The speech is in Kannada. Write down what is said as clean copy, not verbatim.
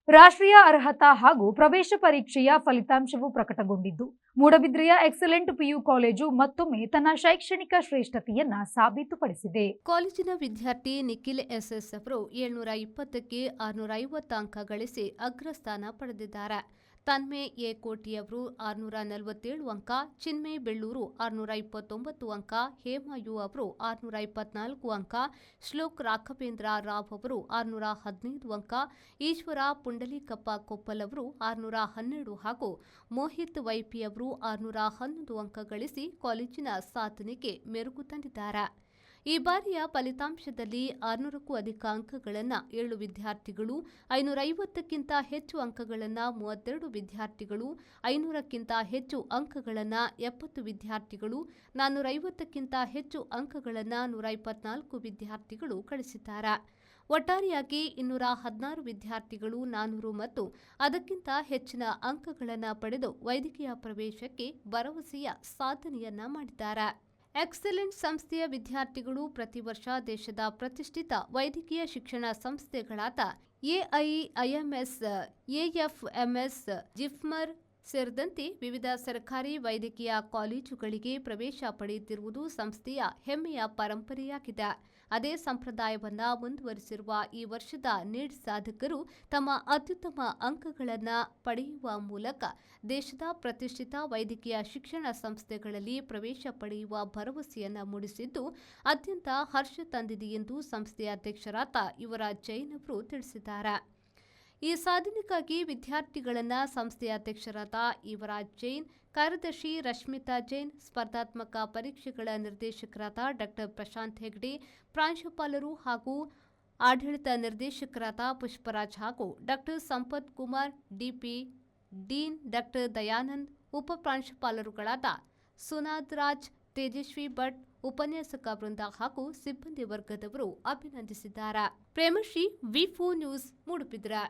ರಾಷ್ಟ್ರೀಯ ಅರ್ಹತಾ ಹಾಗೂ ಪ್ರವೇಶ ಪರೀಕ್ಷೆಯ ಫಲಿತಾಂಶವು ಪ್ರಕಟಗೊಂಡಿದ್ದು, ಮೂಡಬಿದ್ರೆಯ ಎಕ್ಸಲೆಂಟ್ ಪಿಯು ಕಾಲೇಜು ಮತ್ತೊಮ್ಮೆ ತನ್ನ ಶೈಕ್ಷಣಿಕ ಶ್ರೇಷ್ಠತೆಯನ್ನ ಸಾಬೀತುಪಡಿಸಿದೆ. ಕಾಲೇಜಿನ ವಿದ್ಯಾರ್ಥಿ ನಿಖಿಲ್ ಎಸ್ಎಸ್ ಅವರು 720ಕ್ಕೆ 650 ಅಂಕ ಗಳಿಸಿ ಅಗ್ರಸ್ಥಾನ ಪಡೆದಿದ್ದಾರೆ. ತನ್ಮೆ ಎ ಕೋಟಿಯವರು 647 ಅಂಕ, ಚಿನ್ಮಯ್ ಬೆಳ್ಳೂರು 629 ಅಂಕ, ಹೇಮಾಯು ಅವರು 624 ಅಂಕ, ಶ್ಲೋಕ್ ರಾಘವೇಂದ್ರ ರಾವ್ ಅವರು 615 ಅಂಕ, ಈಶ್ವರ ಪುಂಡಲೀಕಪ್ಪ ಕೊಪ್ಪಲ್ ಅವರು 612 ಹಾಗೂ ಮೋಹಿತ್ ವೈಪಿ ಅವರು 611 ಅಂಕ ಗಳಿಸಿ ಕಾಲೇಜಿನ ಸಾಧನೆಗೆ ಮೆರುಗು ತಂದಿದ್ದಾರೆ. ಈ ಬಾರಿಯ ಫಲಿತಾಂಶದಲ್ಲಿ 600ಕ್ಕೂ ಅಧಿಕ ಅಂಕಗಳನ್ನು 7 ವಿದ್ಯಾರ್ಥಿಗಳು, 550ಕ್ಕಿಂತ ಹೆಚ್ಚು ಅಂಕಗಳನ್ನು 32 ವಿದ್ಯಾರ್ಥಿಗಳು, 500ಕ್ಕಿಂತ ಹೆಚ್ಚು ಅಂಕಗಳನ್ನು 70 ವಿದ್ಯಾರ್ಥಿಗಳು, 450ಕ್ಕಿಂತ ಹೆಚ್ಚು ಅಂಕಗಳನ್ನು 124 ವಿದ್ಯಾರ್ಥಿಗಳು ಗಳಿಸಿದ್ದಾರೆ. ಒಟ್ಟಾರೆಯಾಗಿ 216 ವಿದ್ಯಾರ್ಥಿಗಳು 400 ಮತ್ತು ಅದಕ್ಕಿಂತ ಹೆಚ್ಚಿನ ಅಂಕಗಳನ್ನು ಪಡೆದು ವೈದ್ಯಕೀಯ ಪ್ರವೇಶಕ್ಕೆ ಭರವಸೆಯ ಸಾಧನೆಯನ್ನ ಮಾಡಿದ್ದಾರೆ. ಎಕ್ಸಲೆಂಟ್ ಸಂಸ್ಥೆಯ ವಿದ್ಯಾರ್ಥಿಗಳು ಪ್ರತಿ ವರ್ಷ ದೇಶದ ಪ್ರತಿಷ್ಠಿತ ವೈದ್ಯಕೀಯ ಶಿಕ್ಷಣ ಸಂಸ್ಥೆಗಳಾದ ಎಐಐಎಂಎಸ್, ಎಎಫ್ಎಂಎಸ್, ಜಿಪ್ಮರ್ ಸೇರಿದಂತೆ ವಿವಿಧ ಸರ್ಕಾರಿ ವೈದ್ಯಕೀಯ ಕಾಲೇಜುಗಳಿಗೆ ಪ್ರವೇಶ ಪಡೆಯುತ್ತಿರುವುದು ಸಂಸ್ಥೆಯ ಹೆಮ್ಮೆಯ ಪರಂಪರೆಯಾಗಿದೆ. ಅದೇ ಸಂಪ್ರದಾಯವನ್ನು ಮುಂದುವರಿಸಿರುವ ಈ ವರ್ಷದ ನೀಟ್ ಸಾಧಕರು ತಮ್ಮ ಅತ್ಯುತ್ತಮ ಅಂಕಗಳನ್ನು ಪಡೆಯುವ ಮೂಲಕ ದೇಶದ ಪ್ರತಿಷ್ಠಿತ ವೈದ್ಯಕೀಯ ಶಿಕ್ಷಣ ಸಂಸ್ಥೆಗಳಲ್ಲಿ ಪ್ರವೇಶ ಪಡೆಯುವ ಭರವಸೆಯನ್ನು ಮೂಡಿಸಿದ್ದು ಅತ್ಯಂತ ಹರ್ಷ ತಂದಿದೆ ಎಂದು ಸಂಸ್ಥೆಯ ಅಧ್ಯಕ್ಷರಾದ ಯುವರಾಜ್ ಜೈನ್ ಅವರು ತಿಳಿಸಿದ್ದಾರೆ. ಈ ಸಾಧನೆಗಾಗಿ ವಿದ್ಯಾರ್ಥಿಗಳನ್ನು ಸಂಸ್ಥೆಯ ಅಧ್ಯಕ್ಷರಾದ ಯುವರಾಜ್ ಜೈನ್, ಕಾರ್ಯದರ್ಶಿ ರಶ್ಮಿತಾ ಜೈನ್, ಸ್ಪರ್ಧಾತ್ಮಕ ಪರೀಕ್ಷೆಗಳ ನಿರ್ದೇಶಕರಾದ ಡಾ ಪ್ರಶಾಂತ್ ಹೆಗ್ಡೆ, ಪ್ರಾಂಶುಪಾಲರು ಹಾಗೂ ಆಡಳಿತ ನಿರ್ದೇಶಕರಾದ ಪುಷ್ಪರಾಜ್ ಹಾಗೂ ಡಾ ಸಂಪತ್ ಕುಮಾರ್, ಡಿಪಿ, ಡೀನ್ ಡಾ ದಯಾನಂದ್, ಉಪ ಪ್ರಾಂಶುಪಾಲರುಗಳಾದ ಸುನಾದ್ ರಾಜ್, ತೇಜಸ್ವಿ ಭಟ್, ಉಪನ್ಯಾಸಕ ವೃಂದ ಹಾಗೂ ಸಿಬ್ಬಂದಿ ವರ್ಗದವರು ಅಭಿನಂದಿಸಿದ್ದಾರೆ. ಪ್ರೇಮಶ್ರೀ, ವಿ4 ನ್ಯೂಸ್, ಮೂಡುಬಿದಿರೆ.